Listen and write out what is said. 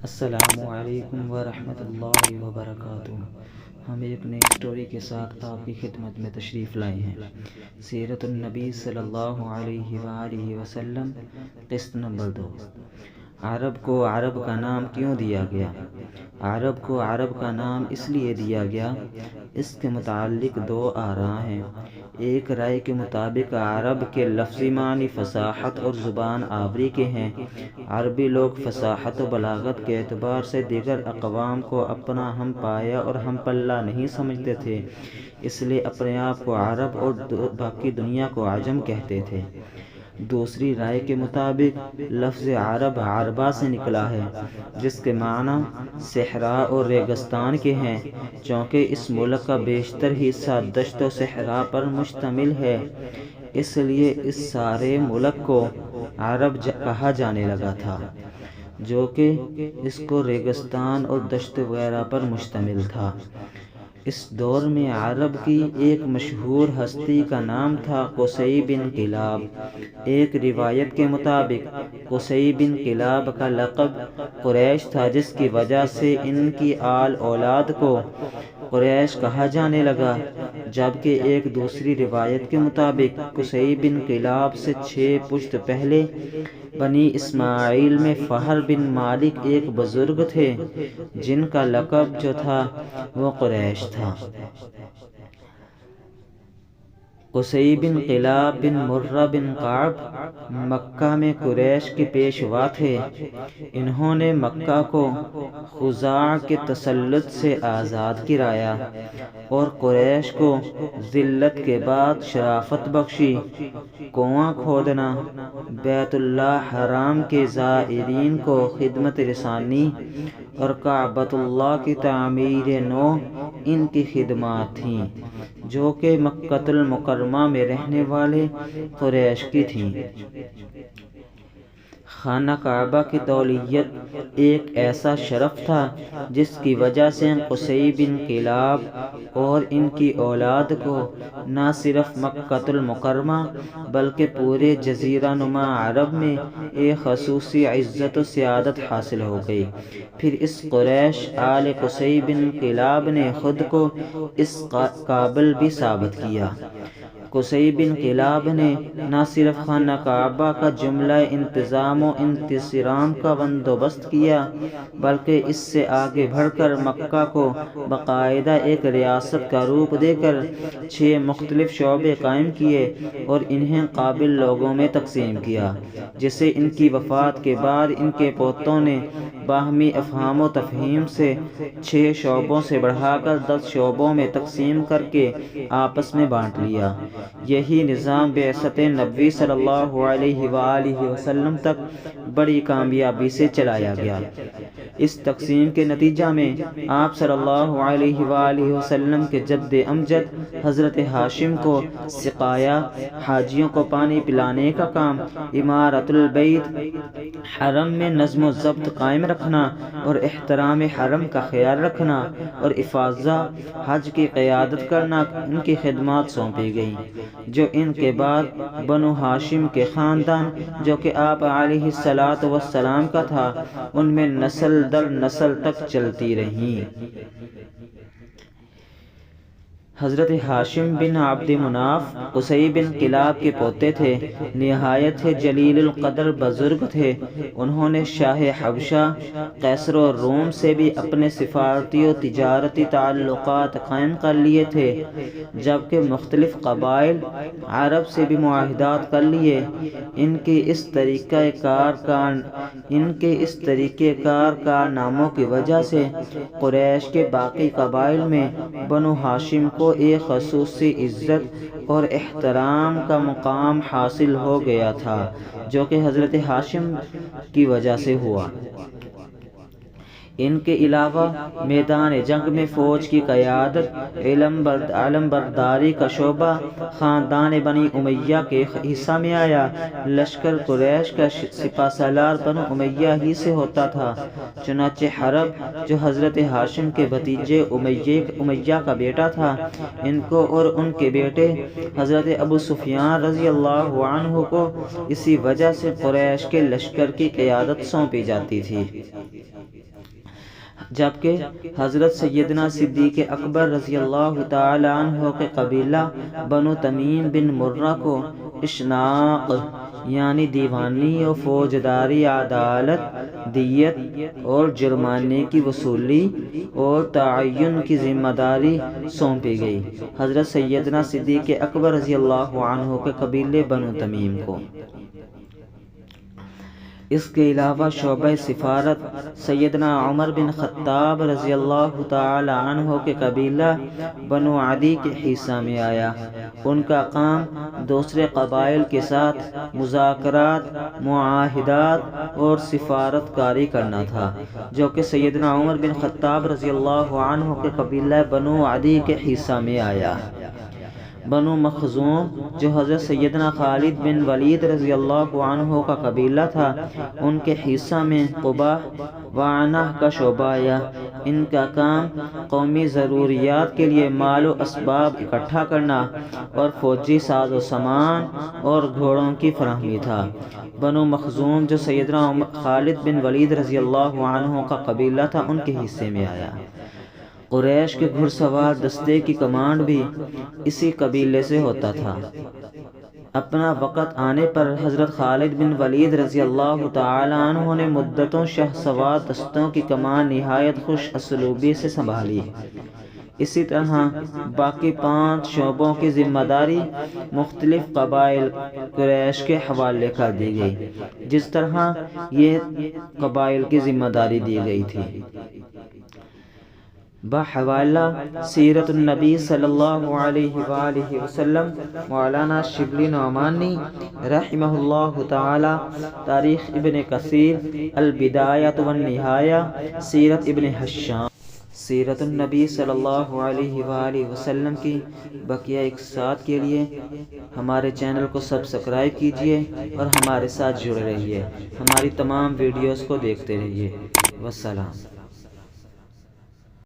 السلام علیکم ورحمۃ اللہ وبرکاتہ۔ ہم ایک نئی اسٹوری کے ساتھ آپ کی خدمت میں تشریف لائے ہیں۔ سیرت النبی صلی اللہ علیہ وآلہ وسلم، قسط نمبر 2۔ عرب کو عرب کا نام کیوں دیا گیا؟ عرب کو عرب کا نام اس لیے دیا گیا، اس کے متعلق دو آراء ہیں۔ ایک رائے کے مطابق عرب کے لفظی معنی فصاحت اور زبان آوری کے ہیں۔ عربی لوگ فصاحت و بلاغت کے اعتبار سے دیگر اقوام کو اپنا ہم پایا اور ہم پلہ نہیں سمجھتے تھے، اس لیے اپنے آپ کو عرب اور باقی دنیا کو عجم کہتے تھے۔ دوسری رائے کے مطابق لفظ عرب عربہ سے نکلا ہے، جس کے معنی صحرا اور ریگستان کے ہیں، چونکہ اس ملک کا بیشتر حصہ دشت و صحرا پر مشتمل ہے، اس لیے اس سارے ملک کو عرب کہا جانے لگا تھا، جو کہ اس کو ریگستان اور دشت وغیرہ پر مشتمل تھا۔ اس دور میں عرب کی ایک مشہور ہستی کا نام تھا قصی بن کلاب۔ ایک روایت کے مطابق قصی بن کلاب کا لقب قریش تھا، جس کی وجہ سے ان کی آل اولاد کو قریش کہا جانے لگا، جبکہ ایک دوسری روایت کے مطابق قصی بن کلاب سے 6 پشت پہلے بنی اسماعیل میں فہر بن مالک ایک بزرگ تھے، جن کا لقب جو تھا وہ قریش تھا۔ قصی بن کلاب بن مرہ بن کعب مکہ میں قریش کے پیشوا تھے۔ انہوں نے مکہ کو خزاع کے تسلط سے آزاد کرایا اور قریش کو ذلت کے بعد شرافت بخشی۔ کنواں کھودنا، بیت اللہ حرام کے زائرین کو خدمت رسانی اور کعبۃ اللہ کی تعمیر نو ان کی خدمات تھیں، جو کہ مکۃ المکرمہ میں رہنے والے قریش کی تھیں۔ خانہ کعبہ کی تولیت ایک ایسا شرف تھا جس کی وجہ سے قصی بن کلاب اور ان کی اولاد کو نہ صرف مکۃ المکرمہ بلکہ پورے جزیرہ نما عرب میں ایک خصوصی عزت و سعادت حاصل ہو گئی۔ پھر اس قریش آل قصی بن کلاب نے خود کو اس قابل بھی ثابت کیا۔ قصی بن کلاب نے نہ صرف خانہ کعبہ کا جملہ انتظام و انتصرام کا بندوبست کیا، بلکہ اس سے آگے بڑھ کر مکہ کو باقاعدہ ایک ریاست کا روپ دے کر 6 مختلف شعبے قائم کیے اور انہیں قابل لوگوں میں تقسیم کیا، جسے ان کی وفات کے بعد ان کے پوتوں نے باہمی افہام و تفہیم سے 6 شعبوں سے بڑھا کر 10 شعبوں میں تقسیم کر کے آپس میں بانٹ لیا۔ یہی نظام بعثت نبوی صلی اللہ علیہ وآلہ وسلم تک بڑی کامیابی سے چلایا گیا۔ اس تقسیم کے نتیجہ میں آپ صلی اللہ علیہ وآلہ وسلم کے جد امجد حضرت ہاشم کو سقایا، حاجیوں کو پانی پلانے کا کام، عمارت البیت، حرم میں نظم و ضبط قائم رکھنا اور احترام حرم کا خیال رکھنا اور افاضہ حج کی قیادت کرنا ان کی خدمات سونپی گئیں، جو ان کے بعد بنو ہاشم کے خاندان، جو کہ آپ علیہ الصلاۃ والسلام کا تھا، ان میں نسل در نسل تک چلتی رہیں۔ حضرت ہاشم بن عبد مناف قصی بن کلاب کے پوتے تھے، نہایت جلیل القدر بزرگ تھے۔ انہوں نے شاہ حبشہ قیصر و روم سے بھی اپنے سفارتی و تجارتی تعلقات قائم کر لیے تھے، جبکہ مختلف قبائل عرب سے بھی معاہدات کر لیے۔ ان کے اس طریقہ کار کارناموں کی وجہ سے قریش کے باقی قبائل میں بنو ہاشم کو ایک خصوصی عزت اور احترام کا مقام حاصل ہو گیا تھا، جو کہ حضرت ہاشم کی وجہ سے ہوا۔ ان کے علاوہ میدان جنگ میں فوج کی قیادت، علم برداری کا شعبہ خاندان بنی امیہ کے حصہ میں آیا۔ لشکر قریش کا سپہ سالار بنو امیہ ہی سے ہوتا تھا۔ چنانچہ حرب جو حضرت ہاشم کے بھتیجے امیہ کا بیٹا تھا، ان کو اور ان کے بیٹے حضرت ابو سفیان رضی اللہ عنہ کو اسی وجہ سے قریش کے لشکر کی قیادت سونپی جاتی تھی، جبکہ حضرت سیدنا صدیق اکبر رضی اللہ تعالی عنہ کے قبیلہ بنو تمیم بن مرہ کو اشناق یعنی دیوانی و فوجداری، عدالت، دیت اور جرمانے کی وصولی اور تعین کی ذمہ داری سونپی گئی۔ حضرت سیدنا صدیق اکبر رضی اللہ عنہ کے قبیلے بنو تمیم کو۔ اس کے علاوہ شعبہ سفارت سیدنا عمر بن خطاب رضی اللہ تعالی عنہ کے قبیلہ بنو عدی کے حصہ میں آیا۔ ان کا کام دوسرے قبائل کے ساتھ مذاکرات، معاہدات اور سفارت کاری کرنا تھا، جو کہ سیدنا عمر بن خطاب رضی اللہ عنہ کے قبیلہ بنو عدی کے حصہ میں آیا۔ بنو مخزوم جو حضرت سیدنا خالد بن ولید رضی اللہ عنہ کا قبیلہ تھا، ان کے حصہ میں قبا و عنہ کا شعبہ آیا۔ ان کا کام قومی ضروریات کے لیے مال و اسباب اکٹھا کرنا اور فوجی ساز و سامان اور گھوڑوں کی فراہمی تھا۔ بنو مخزوم جو سیدنا خالد بن ولید رضی اللہ عنہ کا قبیلہ تھا، ان کے حصے میں آیا۔ قریش کے گھڑ سوار دستے کی کمانڈ بھی اسی قبیلے سے ہوتا تھا۔ اپنا وقت آنے پر حضرت خالد بن ولید رضی اللہ تعالی عنہ نے مدتوں شہ سوار دستوں کی کمان نہایت خوش اسلوبی سے سنبھالی۔ اسی طرح باقی 5 شعبوں کی ذمہ داری مختلف قبائل قریش کے حوالے کر دی گئی، جس طرح یہ قبائل کی ذمہ داری دی گئی تھی۔ بحوالہ سیرت النبی صلی اللہ علیہ وآلہ وسلم مولانا شبلی نعمانی رحمہ اللہ تعالی، تاریخ ابن کثیر، البدایہ والنہایہ، سیرت ابن حشام۔ سیرت النبی صلی اللہ علیہ وآلہ وسلم کی بقیہ اقساط کے لیے ہمارے چینل کو سبسکرائب کیجیے اور ہمارے ساتھ جڑے رہیے۔ ہماری تمام ویڈیوز کو دیکھتے رہیے۔ والسلام۔